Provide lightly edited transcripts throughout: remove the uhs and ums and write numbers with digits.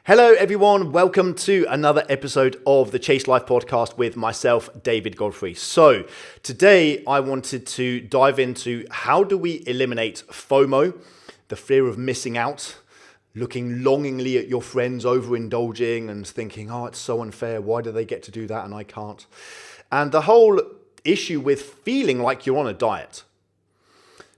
Hello everyone, welcome to another episode of the Chase Life podcast with myself, David Godfrey. So today I wanted to dive into how do we eliminate FOMO, the fear of missing out, looking longingly at your friends overindulging and thinking, oh, it's so unfair, why do they get to do that and I can't? And the whole issue with feeling like you're on a diet.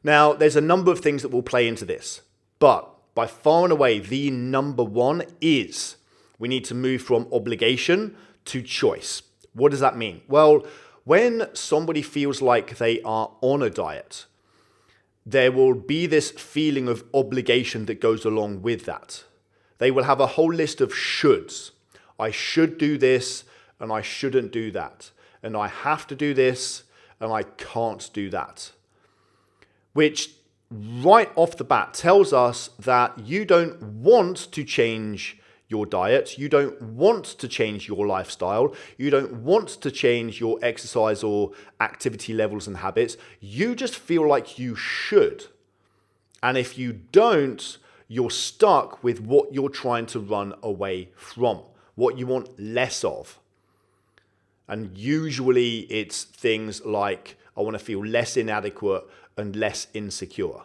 Now, there's a number of things that will play into this, but by far and away, the number one is we need to move from obligation to choice. What does that mean? Well, when somebody feels like they are on a diet, there will be this feeling of obligation that goes along with that. They will have a whole list of shoulds. I should do this and I shouldn't do that. And I have to do this and I can't do that. Which right off the bat tells us that you don't want to change your diet, you don't want to change your lifestyle, you don't want to change your exercise or activity levels and habits, you just feel like you should. And if you don't, you're stuck with what you're trying to run away from, what you want less of. And usually it's things like, I want to feel less inadequate and less insecure.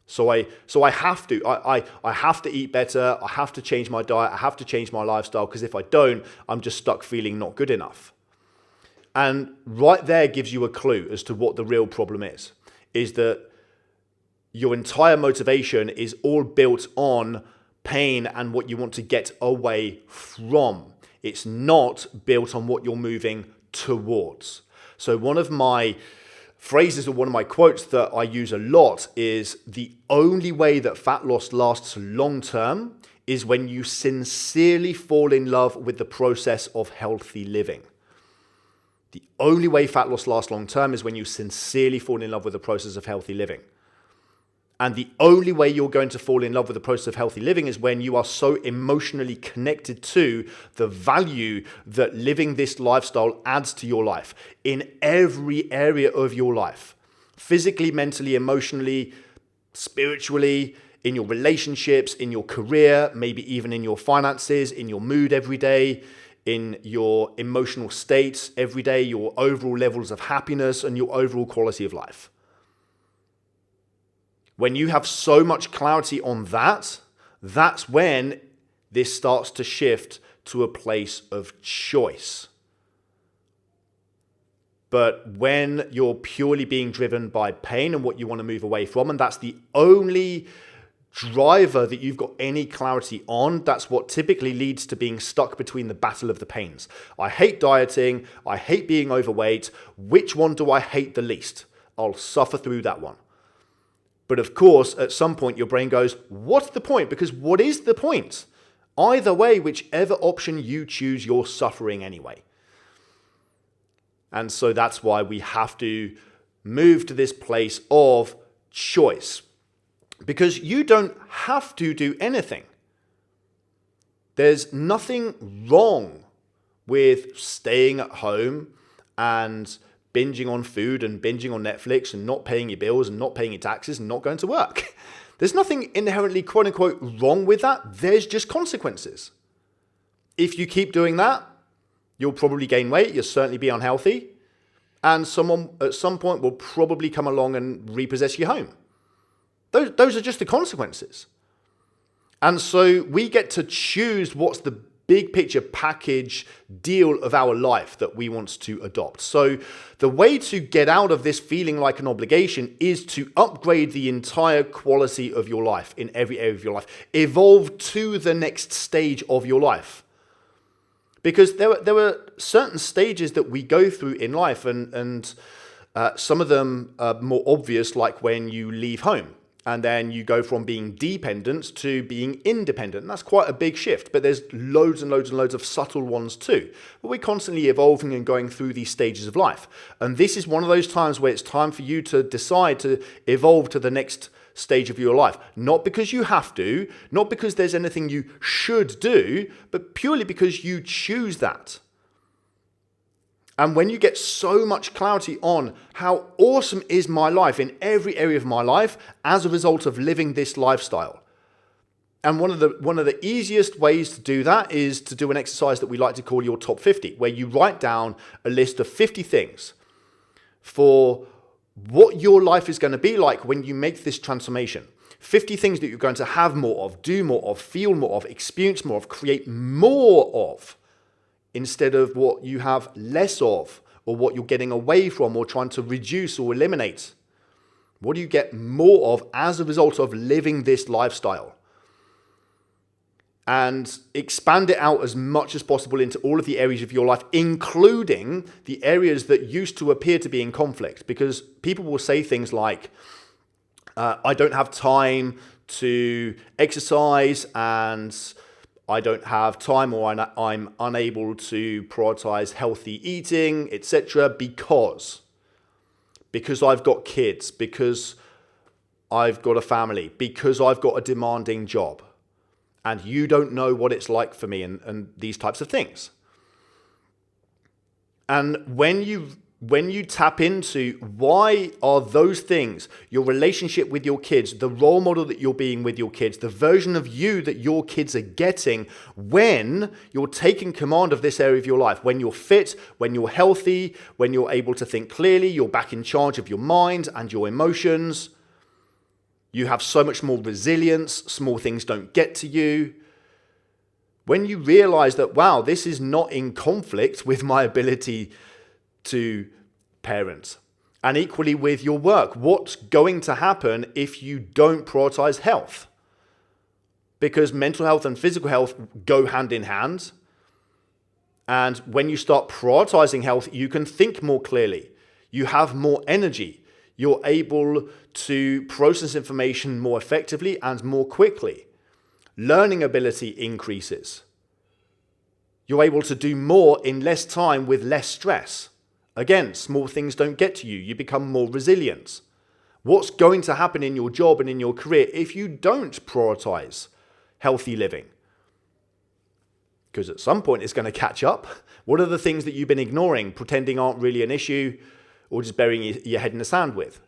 So I have to eat better, I have to change my diet, I have to change my lifestyle, because if I don't, I'm just stuck feeling not good enough. And right there gives you a clue as to what the real problem is that your entire motivation is all built on pain and what you want to get away from. It's not built on what you're moving towards. So one of my phrases or one of my quotes that I use a lot is the only way that fat loss lasts long term is when you sincerely fall in love with the process of healthy living. The only way fat loss lasts long term is when you sincerely fall in love with the process of healthy living. And the only way you're going to fall in love with the process of healthy living is when you are so emotionally connected to the value that living this lifestyle adds to your life in every area of your life. Physically, mentally, emotionally, spiritually, in your relationships, in your career, maybe even in your finances, in your mood every day, in your emotional states every day, your overall levels of happiness and your overall quality of life. When you have so much clarity on that, that's when this starts to shift to a place of choice. But when you're purely being driven by pain and what you want to move away from, and that's the only driver that you've got any clarity on, that's what typically leads to being stuck between the battle of the pains. I hate dieting, I hate being overweight. Which one do I hate the least? I'll suffer through that one. But of course, at some point, your brain goes, what's the point? Because what is the point? Either way, whichever option you choose, you're suffering anyway. And so that's why we have to move to this place of choice. Because you don't have to do anything. There's nothing wrong with staying at home and binging on food and binging on Netflix and not paying your bills and not paying your taxes and not going to work. There's nothing inherently quote unquote wrong with that. There's just consequences. If you keep doing that, you'll probably gain weight. You'll certainly be unhealthy. And someone at some point will probably come along and repossess your home. Those are just the consequences. And so we get to choose what's the big picture package deal of our life that we want to adopt. So the way to get out of this feeling like an obligation is to upgrade the entire quality of your life in every area of your life. Evolve to the next stage of your life. Because there were certain stages that we go through in life, and some of them are more obvious, like when you leave home. And then you go from being dependent to being independent. And that's quite a big shift, but there's loads and loads and loads of subtle ones too. But we're constantly evolving and going through these stages of life. And this is one of those times where it's time for you to decide to evolve to the next stage of your life. Not because you have to, not because there's anything you should do, but purely because you choose that. And when you get so much clarity on how awesome is my life in every area of my life as a result of living this lifestyle, And one of the easiest ways to do that is to do an exercise that we like to call your top 50, where you write down a list of 50 things for what your life is going to be like when you make this transformation. 50 things that you're going to have more of, do more of, feel more of, experience more of, create more of, instead of what you have less of, or what you're getting away from, or trying to reduce or eliminate. What do you get more of as a result of living this lifestyle? And expand it out as much as possible into all of the areas of your life, including the areas that used to appear to be in conflict. Because people will say things like, I don't have time to exercise, and I don't have time, or I'm unable to prioritize healthy eating, etc. because I've got kids, because I've got a family, because I've got a demanding job. And you don't know what it's like for me, and these types of things. And when you tap into why are those things, your relationship with your kids, the role model that you're being with your kids, the version of you that your kids are getting, when you're taking command of this area of your life, when you're fit, when you're healthy, when you're able to think clearly, you're back in charge of your mind and your emotions. You have so much more resilience. Small things don't get to you. When you realize that, wow, this is not in conflict with my ability to parent. And equally with your work, what's going to happen if you don't prioritize health? Because mental health and physical health go hand in hand. And when you start prioritizing health, you can think more clearly. You have more energy. You're able to process information more effectively and more quickly. Learning ability increases. You're able to do more in less time with less stress. Again, small things don't get to you. You become more resilient. What's going to happen in your job and in your career if you don't prioritize healthy living? Because at some point it's going to catch up. What are the things that you've been ignoring, pretending aren't really an issue, or just burying your head in the sand with?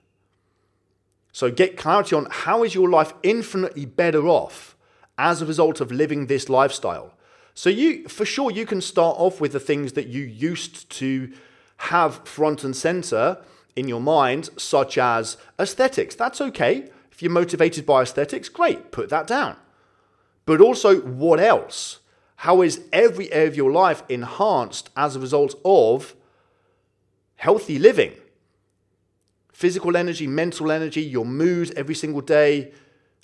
So get clarity on how is your life infinitely better off as a result of living this lifestyle. So for sure, you can start off with the things that you used to have front and center in your mind, such as aesthetics. That's okay. If you're motivated by aesthetics, great, put that down. But also, what else? How is every area of your life enhanced as a result of healthy living? Physical energy, mental energy, your mood every single day,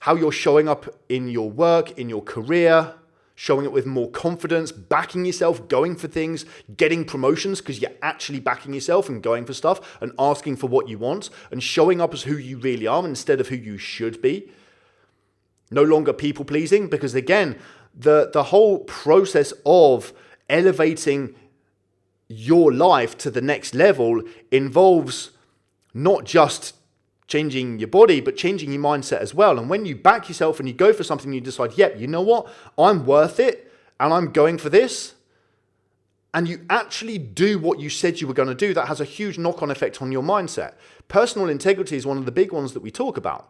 how you're showing up in your work, in your career, showing up with more confidence, backing yourself, going for things, getting promotions because you're actually backing yourself and going for stuff and asking for what you want and showing up as who you really are instead of who you should be. No longer people pleasing, because again, the whole process of elevating your life to the next level involves not just changing your body, but changing your mindset as well. And when you back yourself and you go for something, you decide, yep, you know what? I'm worth it and I'm going for this. And you actually do what you said you were going to do. That has a huge knock-on effect on your mindset. Personal integrity is one of the big ones that we talk about,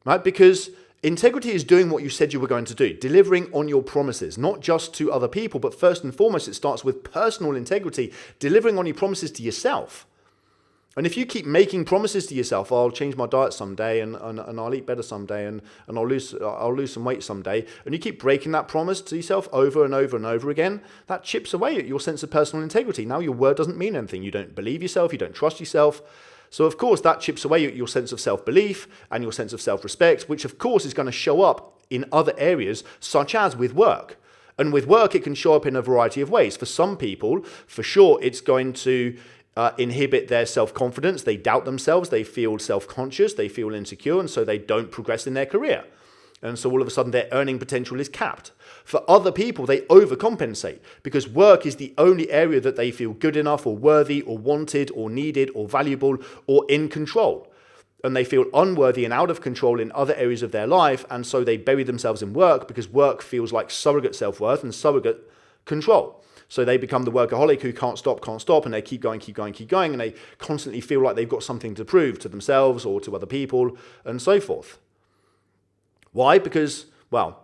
right? Because integrity is doing what you said you were going to do, delivering on your promises, not just to other people, but first and foremost, it starts with personal integrity, delivering on your promises to yourself. And if you keep making promises to yourself, I'll change my diet someday and I'll eat better someday and I'll lose some weight someday, and you keep breaking that promise to yourself over and over and over again, that chips away at your sense of personal integrity. Now your word doesn't mean anything. You don't believe yourself, you don't trust yourself. So of course that chips away at your sense of self-belief and your sense of self-respect, which of course is going to show up in other areas, such as with work. And with work, it can show up in a variety of ways. For some people, for sure, it's going to inhibit their self-confidence. They doubt themselves, they feel self-conscious, they feel insecure, and so they don't progress in their career. And so all of a sudden their earning potential is capped. For other people, they overcompensate because work is the only area that they feel good enough or worthy or wanted or needed or valuable or in control. And they feel unworthy and out of control in other areas of their life, and so they bury themselves in work because work feels like surrogate self-worth and surrogate control. So they become the workaholic who can't stop, and they keep going, and they constantly feel like they've got something to prove to themselves or to other people and so forth. Why? Because Well,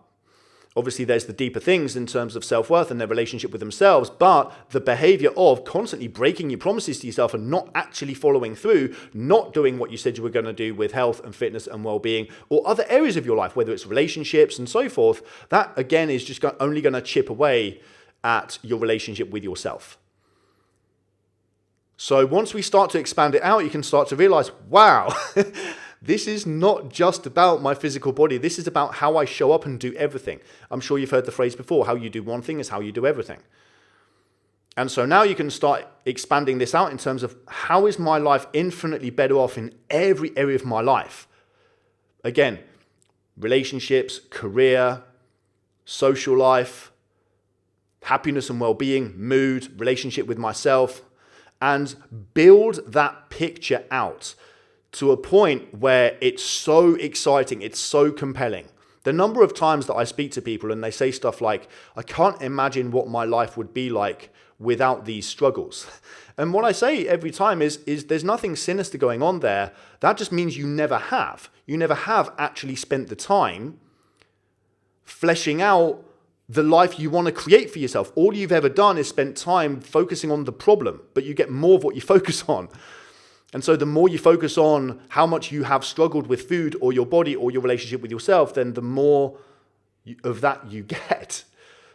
obviously there's the deeper things in terms of self-worth and their relationship with themselves, but the behavior of constantly breaking your promises to yourself and not actually following through, not doing what you said you were going to do with health and fitness and well-being or other areas of your life, whether it's relationships and so forth, that again is just only going to chip away at your relationship with yourself. So once we start to expand it out, you can start to realize, wow, this is not just about my physical body. This is about how I show up and do everything. I'm sure you've heard the phrase before, how you do one thing is how you do everything. And so now you can start expanding this out in terms of how is my life infinitely better off in every area of my life? Again, relationships, career, social life, happiness and well-being, mood, relationship with myself, and build that picture out to a point where it's so exciting, it's so compelling. The number of times that I speak to people and they say stuff like, I can't imagine what my life would be like without these struggles. And what I say every time is there's nothing sinister going on there. That just means you never have. You never have actually spent the time fleshing out the life you want to create for yourself. All you've ever done is spent time focusing on the problem, but you get more of what you focus on. And so the more you focus on how much you have struggled with food or your body or your relationship with yourself, then the more of that you get.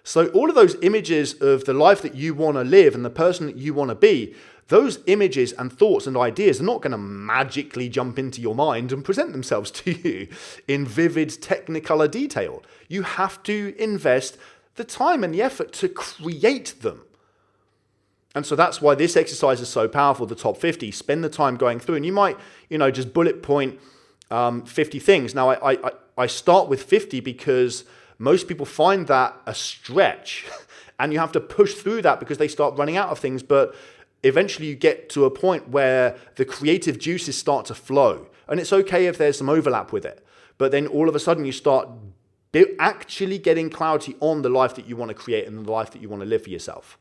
So all of those images of the life that you want to live and the person that you want to be, those images and thoughts and ideas are not going to magically jump into your mind and present themselves to you in vivid technicolor detail. You have to invest the time and the effort to create them. And so that's why this exercise is so powerful, the top 50. Spend the time going through, and you might, just bullet point 50 things. Now, I start with 50 because most people find that a stretch, and you have to push through that because they start running out of things. But eventually you get to a point where the creative juices start to flow, and it's okay if there's some overlap with it. But then all of a sudden you start actually getting clarity on the life that you want to create and the life that you want to live for yourself.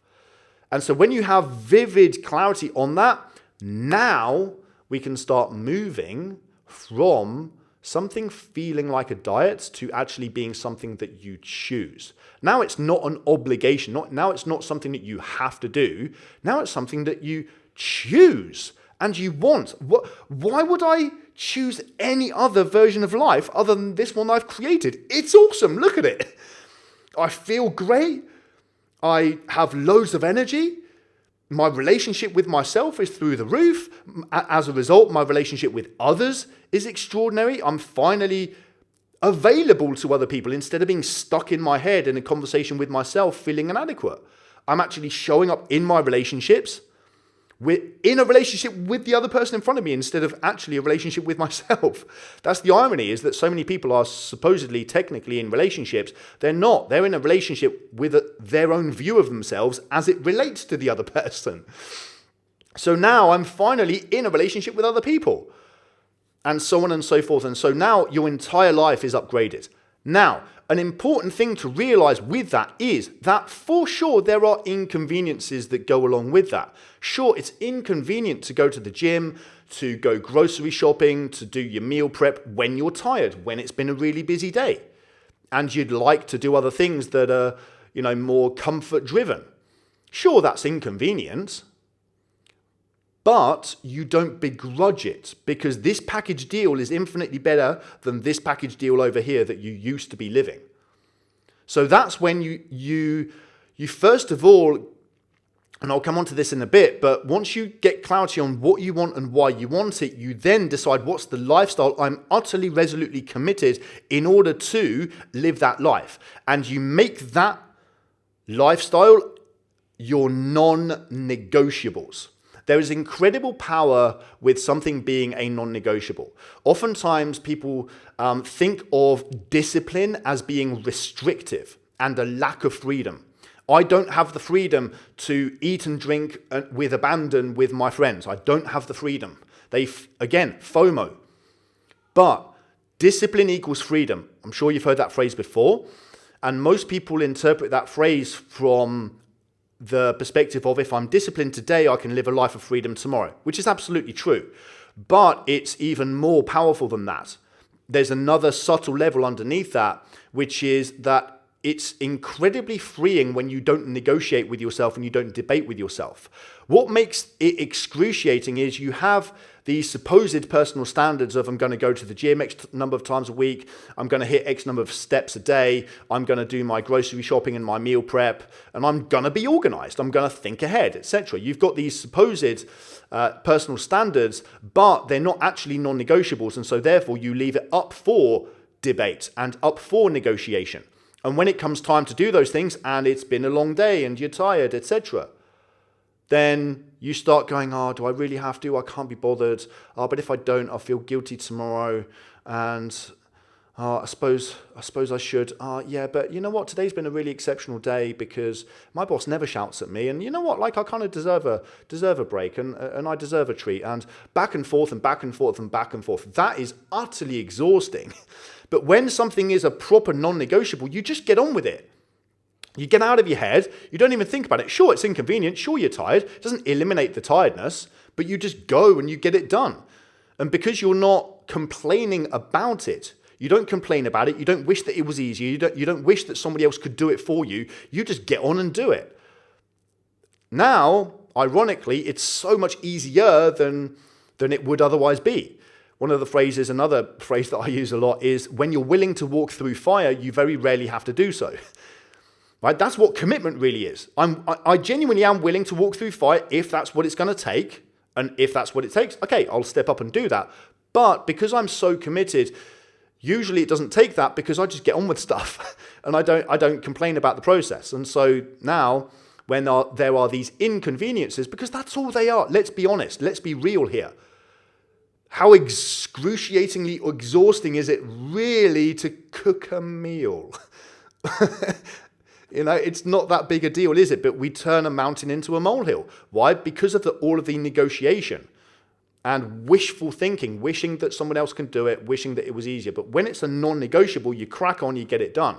And so when you have vivid clarity on that, now we can start moving from something feeling like a diet to actually being something that you choose. Now it's not an obligation. Now it's not something that you have to do. Now it's something that you choose and you want. Why would I choose any other version of life other than this one I've created? It's awesome. Look at it. I feel great. I have loads of energy. My relationship with myself is through the roof. As a result, my relationship with others is extraordinary. I'm finally available to other people instead of being stuck in my head in a conversation with myself feeling inadequate. I'm actually showing up in my relationships, in a relationship with the other person in front of me instead of actually a relationship with myself. That's the irony, is that so many people are supposedly technically in relationships. They're not. They're in a relationship with their own view of themselves as it relates to the other person. So now I'm finally in a relationship with other people, and so on and so forth. And so now your entire life is upgraded. Now, an important thing to realize with that is that for sure there are inconveniences that go along with that. Sure, it's inconvenient to go to the gym, to go grocery shopping, to do your meal prep when you're tired, when it's been a really busy day, and you'd like to do other things that are, more comfort driven. Sure, that's inconvenient, but you don't begrudge it because this package deal is infinitely better than this package deal over here that you used to be living. So that's when you first of all, and I'll come on to this in a bit, but once you get clarity on what you want and why you want it, you then decide what's the lifestyle I'm utterly resolutely committed in order to live that life. And you make that lifestyle your non-negotiables. There is incredible power with something being a non-negotiable. Oftentimes people think of discipline as being restrictive and a lack of freedom. I don't have the freedom to eat and drink with abandon with my friends. I don't have the freedom. Again, FOMO. But discipline equals freedom. I'm sure you've heard that phrase before. And most people interpret that phrase from the perspective of, if I'm disciplined today, I can live a life of freedom tomorrow, which is absolutely true. But it's even more powerful than that. there's another subtle level underneath that, which is that it's incredibly freeing when you don't negotiate with yourself and you don't debate with yourself. What makes it excruciating is you have these supposed personal standards of I'm going to go to the gym X number of times a week, I'm going to hit X number of steps a day, I'm going to do my grocery shopping and my meal prep, and I'm going to be organized, I'm going to think ahead, etc. You've got these supposed personal standards, but they're not actually non-negotiables, and so therefore you leave it up for debate and up for negotiation. And when it comes time to do those things and it's been a long day and you're tired, etc., then you start going, oh, do I really have to? I can't be bothered. Oh, but if I don't, I'll feel guilty tomorrow. And I suppose I should. Yeah, but you know what? Today's been a really exceptional day because my boss never shouts at me. And you know what? Like I kind of deserve a break and I deserve a treat. And back and forth and back and forth and back and forth. That is utterly exhausting. But when something is a proper non-negotiable, you just get on with it. You get out of your head, you don't even think about it. Sure, it's inconvenient, sure you're tired. It doesn't eliminate the tiredness, but you just go and you get it done. And because you're not complaining about it, you don't complain about it, you don't wish that it was easier, you don't wish that somebody else could do it for you, you just get on and do it. Now, ironically, it's so much easier than it would otherwise be. One of the phrases, another phrase that I use a lot is, when you're willing to walk through fire, you very rarely have to do so. Right? That's what commitment really is. I genuinely am willing to walk through fire if that's what it's going to take. And if that's what it takes, okay, I'll step up and do that. But because I'm so committed, usually it doesn't take that because I just get on with stuff and I don't complain about the process. And so now when there are these inconveniences, because that's all they are, let's be honest, let's be real here. How excruciatingly exhausting is it really to cook a meal? You know, it's not that big a deal, is it? But we turn a mountain into a molehill. Why? Because of all of the negotiation and wishful thinking, wishing that someone else can do it, wishing that it was easier. But when it's a non-negotiable, you crack on, you get it done.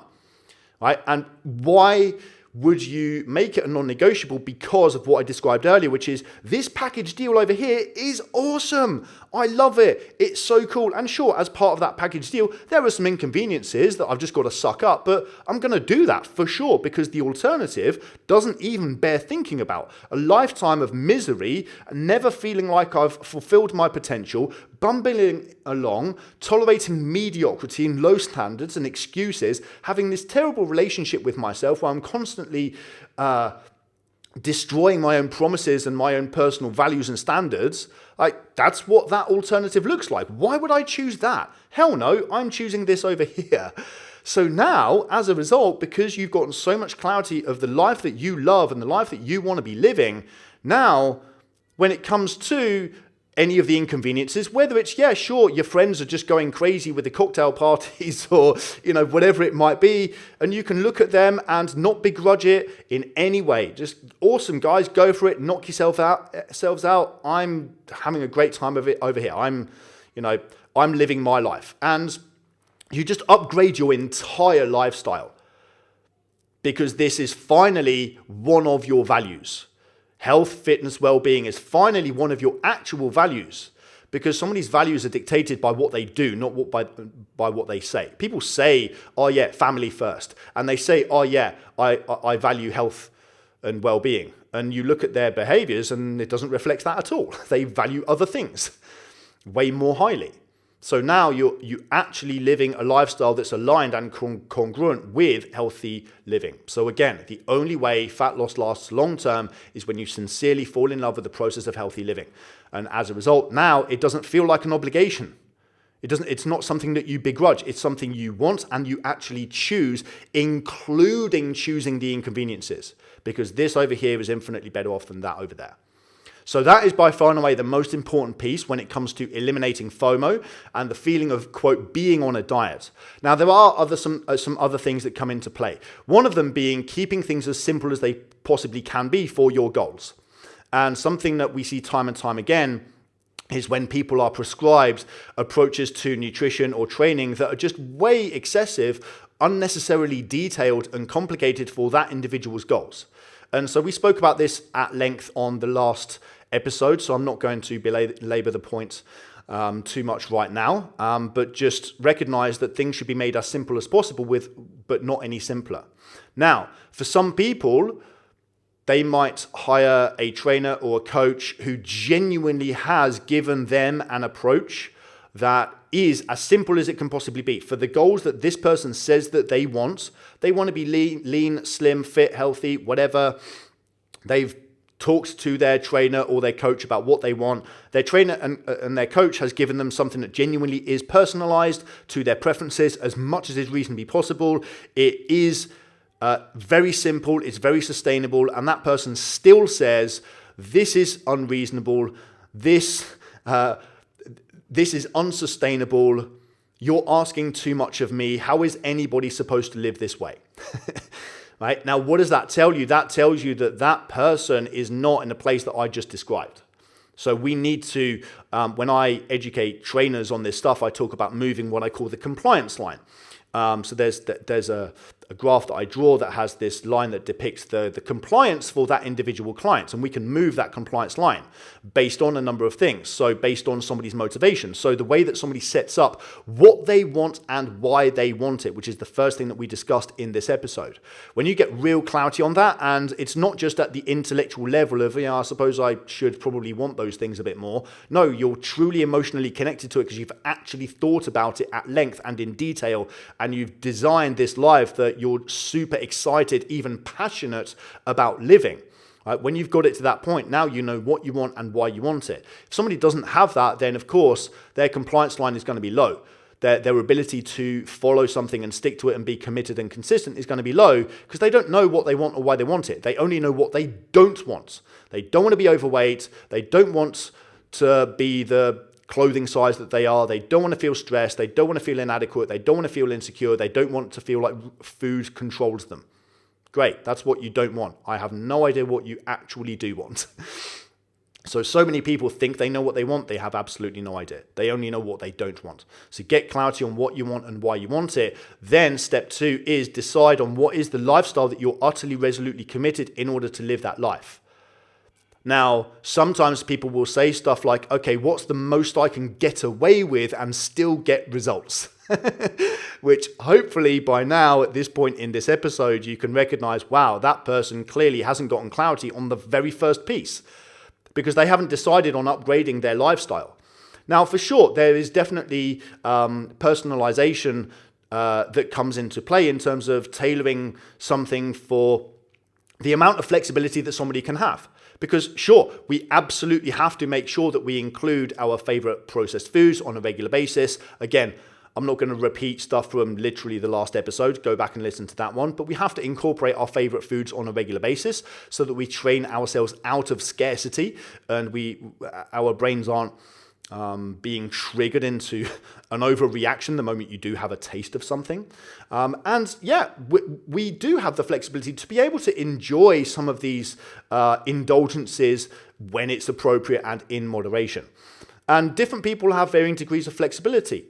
Right? And why would you make it a non-negotiable? Because of what I described earlier, which is this package deal over here is awesome. I love it. It's so cool. And sure, as part of that package deal, there are some inconveniences that I've just got to suck up, but I'm going to do that for sure because the alternative doesn't even bear thinking about. A lifetime of misery, never feeling like I've fulfilled my potential, bumbling along, tolerating mediocrity and low standards and excuses, having this terrible relationship with myself where I'm constantly destroying my own promises and my own personal values and standards. Like, that's what that alternative looks like. Why would I choose that? Hell no, I'm choosing this over here. So now, as a result, because you've gotten so much clarity of the life that you love and the life that you want to be living, now, when it comes to any of the inconveniences, whether it's, yeah, sure, your friends are just going crazy with the cocktail parties or, you know, whatever it might be, and you can look at them and not begrudge it in any way. Just awesome, guys, go for it, knock yourselves out. I'm having a great time of it over here. I'm living my life. And you just upgrade your entire lifestyle because this is finally one of your values. Health, fitness, well-being is finally one of your actual values because somebody's values are dictated by what they do, not by what they say. People say, oh yeah, family first. And they say, oh yeah, I value health and well-being. And you look at their behaviors and it doesn't reflect that at all. They value other things way more highly. So now you're actually living a lifestyle that's aligned and congruent with healthy living. So again, the only way fat loss lasts long term is when you sincerely fall in love with the process of healthy living. And as a result, now it doesn't feel like an obligation. It's not something that you begrudge. It's something you want and you actually choose, including choosing the inconveniences, because this over here is infinitely better off than that over there. So that is by far and away the most important piece when it comes to eliminating FOMO and the feeling of, quote, being on a diet. Now, there are some other things that come into play. One of them being keeping things as simple as they possibly can be for your goals. And something that we see time and time again is when people are prescribed approaches to nutrition or training that are just way excessive, unnecessarily detailed and complicated for that individual's goals. And so we spoke about this at length on the last episode, so I'm not going to belabor the point too much right now, but just recognize that things should be made as simple as possible but not any simpler. Now, for some people, they might hire a trainer or a coach who genuinely has given them an approach that is as simple as it can possibly be. For the goals that this person says that they want to be lean, slim, fit, healthy, whatever. They've talked to their trainer or their coach about what they want. Their trainer and their coach has given them something that genuinely is personalized to their preferences as much as is reasonably possible. It is very simple, it's very sustainable, and that person still says, this is unreasonable, this is unsustainable, you're asking too much of me, how is anybody supposed to live this way? Right? Now, what does that tell you? That tells you that that person is not in the place that I just described. So we need to, when I educate trainers on this stuff, I talk about moving what I call the compliance line. So there's a graph that I draw that has this line that depicts the compliance for that individual client. And we can move that compliance line based on a number of things. So based on somebody's motivation. So the way that somebody sets up what they want and why they want it, which is the first thing that we discussed in this episode. When you get real clarity on that, and it's not just at the intellectual level of, I suppose I should probably want those things a bit more. No, you're truly emotionally connected to it because you've actually thought about it at length and in detail, and you've designed this life that you're super excited, even passionate about living. Right? When you've got it to that point, now you know what you want and why you want it. If somebody doesn't have that, then of course their compliance line is going to be low. Their ability to follow something and stick to it and be committed and consistent is going to be low because they don't know what they want or why they want it. They only know what they don't want. They don't want to be overweight. They don't want to be the clothing size that they are. They don't want to feel stressed. They don't want to feel inadequate. They don't want to feel insecure. They don't want to feel like food controls them. Great. That's what you don't want. I have no idea what you actually do want. So many people think they know what they want. They have absolutely no idea. They only know what they don't want. So get clarity on what you want and why you want it. Then step 2 is decide on what is the lifestyle that you're utterly resolutely committed in order to live that life. Now, sometimes people will say stuff like, okay, what's the most I can get away with and still get results? Which hopefully by now, at this point in this episode, you can recognize, wow, that person clearly hasn't gotten clarity on the very first piece because they haven't decided on upgrading their lifestyle. Now, for sure, there is definitely personalization that comes into play in terms of tailoring something for the amount of flexibility that somebody can have. Because sure, we absolutely have to make sure that we include our favorite processed foods on a regular basis. Again, I'm not going to repeat stuff from literally the last episode. Go back and listen to that one. But we have to incorporate our favorite foods on a regular basis so that we train ourselves out of scarcity and our brains aren't being triggered into an overreaction the moment you do have a taste of something. And yeah, we do have the flexibility to be able to enjoy some of these indulgences when it's appropriate and in moderation. And different people have varying degrees of flexibility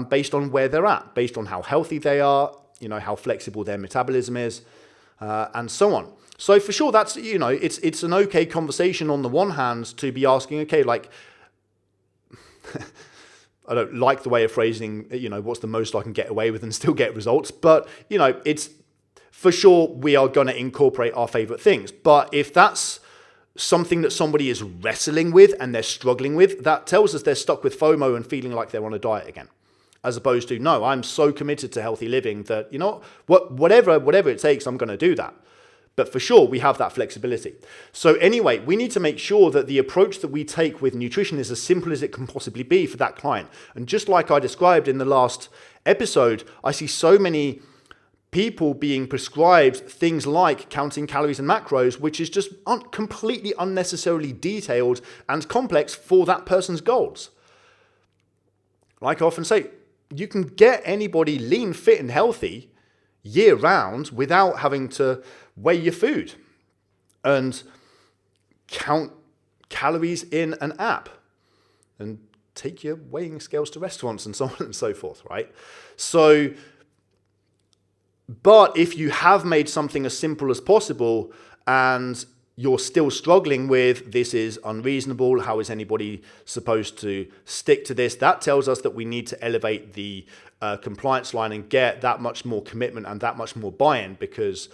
based on where they're at, based on how healthy they are, how flexible their metabolism is, and so on. So for sure, that's, it's an okay conversation on the one hand to be asking, okay, like, I don't like the way of phrasing, what's the most I can get away with and still get results. But, it's for sure we are going to incorporate our favorite things. But if that's something that somebody is wrestling with and they're struggling with, that tells us they're stuck with FOMO and feeling like they're on a diet again. As opposed to, no, I'm so committed to healthy living that, whatever it takes, I'm going to do that. But for sure, we have that flexibility. So anyway, we need to make sure that the approach that we take with nutrition is as simple as it can possibly be for that client. And just like I described in the last episode, I see so many people being prescribed things like counting calories and macros, which is just completely unnecessarily detailed and complex for that person's goals. Like I often say, you can get anybody lean, fit, and healthy year round without having to weigh your food and count calories in an app and take your weighing scales to restaurants and so on and so forth, right? So, but if you have made something as simple as possible and you're still struggling with, this is unreasonable, how is anybody supposed to stick to this? That tells us that we need to elevate the compliance line and get that much more commitment and that much more buy-in, because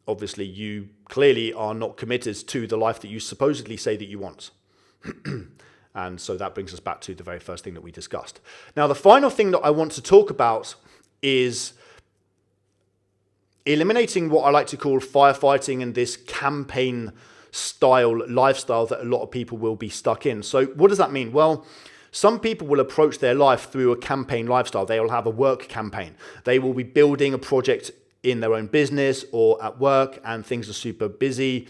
obviously you clearly are not committed to the life that you supposedly say that you want. And so that brings us back to the very first thing that we discussed. Now, the final thing that I want to talk about is eliminating what I like to call firefighting and this campaign style lifestyle that a lot of people will be stuck in. So what does that mean? Well, some people will approach their life through a campaign lifestyle. They will have a work campaign. They will be building a project in their own business or at work, and things are super busy.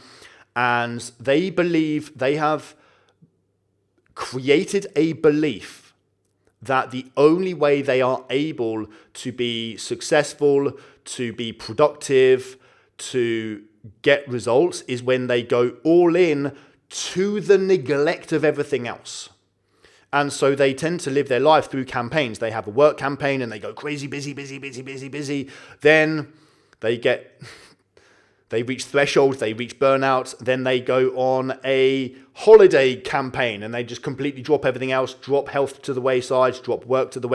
And they believe, they have created a belief that the only way they are able to be successful, to be productive, to get results is when they go all in to the neglect of everything else. And so they tend to live their life through campaigns. They have a work campaign and they go crazy, busy. Then they reach threshold, they reach burnout. Then they go on a holiday campaign and they just completely drop everything else, drop health to the wayside, drop work to the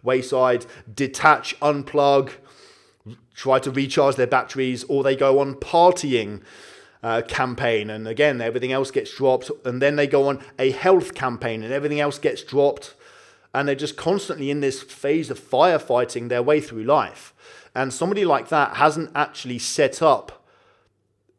wayside, detach, unplug, try to recharge their batteries, or they go on partying campaign, and again everything else gets dropped. And then they go on a health campaign and everything else gets dropped, and they're just constantly in this phase of firefighting their way through life. And somebody like that hasn't actually set up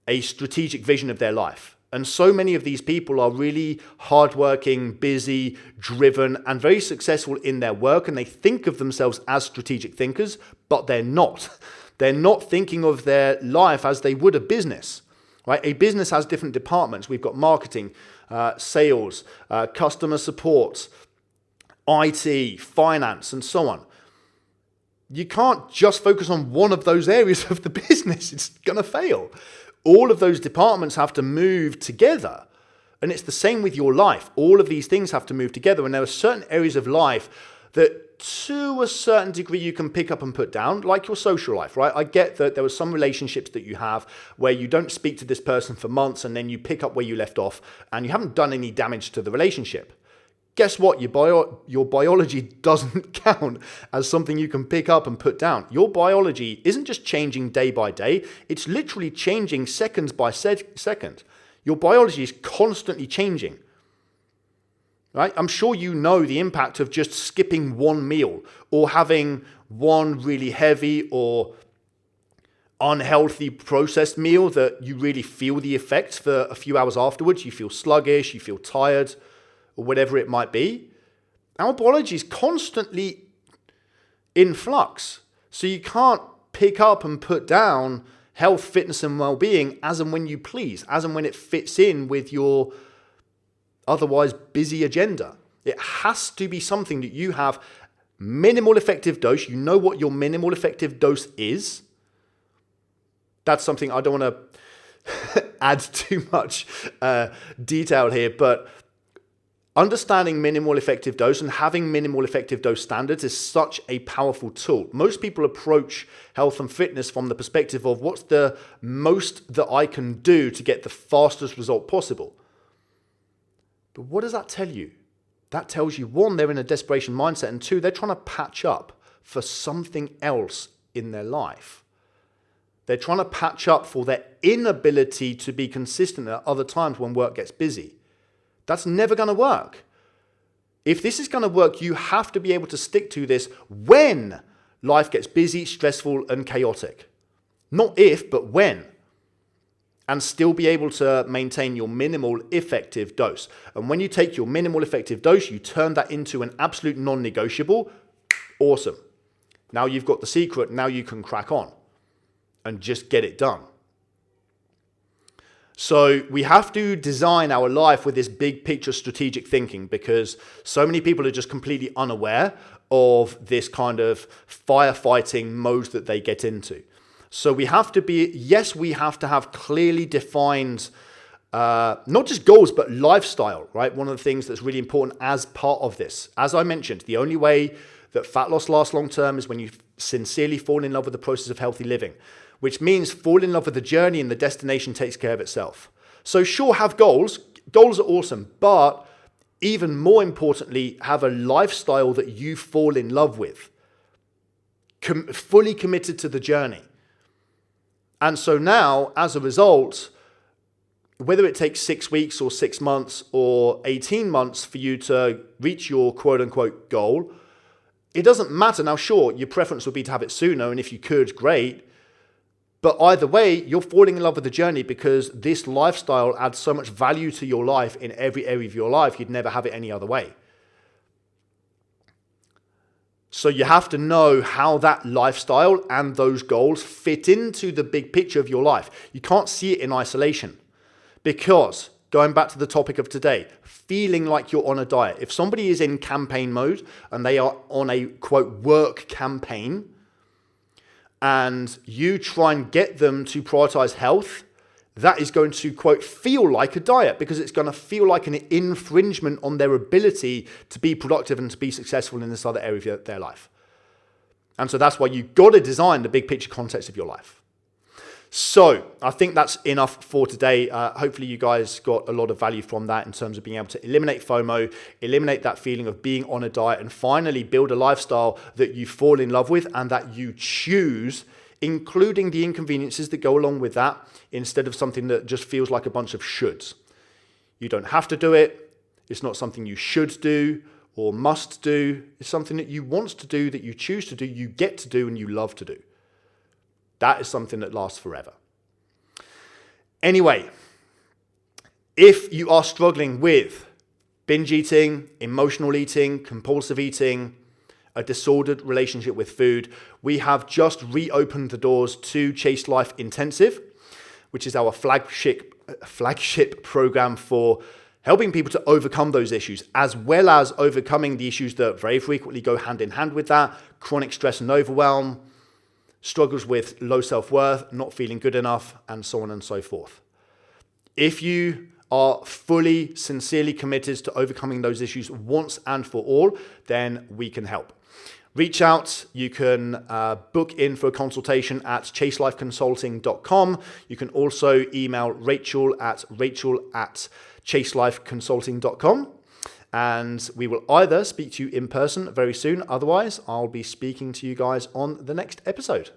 a strategic vision of their life. And so many of these people are really hardworking, busy, driven, and very successful in their work, and they think of themselves as strategic thinkers, but they're not. They're not thinking of their life as they would a business. Right? A business has different departments. We've got marketing, sales, customer support, IT, finance, and so on. You can't just focus on one of those areas of the business. It's going to fail. All of those departments have to move together. And it's the same with your life. All of these things have to move together. And there are certain areas of life that to a certain degree you can pick up and put down, like your social life, right? I get that there are some relationships that you have where you don't speak to this person for months and then you pick up where you left off and you haven't done any damage to the relationship. Guess what? Your biology doesn't count as something you can pick up and put down. Your biology isn't just changing day by day. It's literally changing seconds by second. Your biology is constantly changing. Right? I'm sure you know the impact of just skipping one meal or having one really heavy or unhealthy processed meal that you really feel the effects for a few hours afterwards. You feel sluggish, you feel tired, or whatever it might be. Our biology is constantly in flux. So you can't pick up and put down health, fitness, and well-being as and when you please, as and when it fits in with your otherwise busy agenda. It has to be something that you have minimal effective dose. You know what your minimal effective dose is. That's something I don't want to add too much detail here, but understanding minimal effective dose and having minimal effective dose standards is such a powerful tool. Most people approach health and fitness from the perspective of what's the most that I can do to get the fastest result possible. But what does that tell you? That tells you, one, they're in a desperation mindset, and two, they're trying to patch up for something else in their life. They're trying to patch up for their inability to be consistent at other times when work gets busy. That's never going to work. If this is going to work, you have to be able to stick to this when life gets busy, stressful, and chaotic. Not if, but when. And still be able to maintain your minimal effective dose. And when you take your minimal effective dose, you turn that into an absolute non-negotiable. Awesome. Now you've got the secret. Now you can crack on and just get it done. So we have to design our life with this big picture strategic thinking, because so many people are just completely unaware of this kind of firefighting mode that they get into. So we have to be, yes, we have to have clearly defined, not just goals, but lifestyle, right? One of the things that's really important as part of this. As I mentioned, the only way that fat loss lasts long term is when you sincerely fall in love with the process of healthy living. which means fall in love with the journey and the destination takes care of itself. So sure, have goals. Goals are awesome, but even more importantly, have a lifestyle that you fall in love with. Fully committed to the journey. And so now, as a result, whether it takes 6 weeks or 6 months or 18 months for you to reach your quote unquote goal, it doesn't matter. Now, sure, your preference would be to have it sooner, and if you could, great. But either way, you're falling in love with the journey because this lifestyle adds so much value to your life in every area of your life, you'd never have it any other way. So you have to know how that lifestyle and those goals fit into the big picture of your life. You can't see it in isolation because, going back to the topic of today, feeling like you're on a diet. If somebody is in campaign mode and they are on a quote work campaign and you try and get them to prioritize health, that is going to, quote, feel like a diet because it's going to feel like an infringement on their ability to be productive and to be successful in this other area of their life. And so that's why you've got to design the big picture context of your life. So I think that's enough for today. Hopefully you guys got a lot of value from that in terms of being able to eliminate FOMO, eliminate that feeling of being on a diet, and finally build a lifestyle that you fall in love with and that you choose, including the inconveniences that go along with that, instead of something that just feels like a bunch of shoulds. You don't have to do it. It's not something you should do or must do. It's something that you want to do, that you choose to do, you get to do, and you love to do. That is something that lasts forever. Anyway, if you are struggling with binge eating, emotional eating, compulsive eating, a disordered relationship with food, we have just reopened the doors to Chase Life Intensive, which is our flagship program for helping people to overcome those issues, as well as overcoming the issues that very frequently go hand in hand with that: chronic stress and overwhelm, struggles with low self-worth, not feeling good enough, and so on and so forth. If you are fully, sincerely committed to overcoming those issues once and for all, then we can help. Reach out. You can book in for a consultation at chaselifeconsulting.com. You can also email rachel@chaselifeconsulting.com. And we will either speak to you in person very soon. Otherwise, I'll be speaking to you guys on the next episode.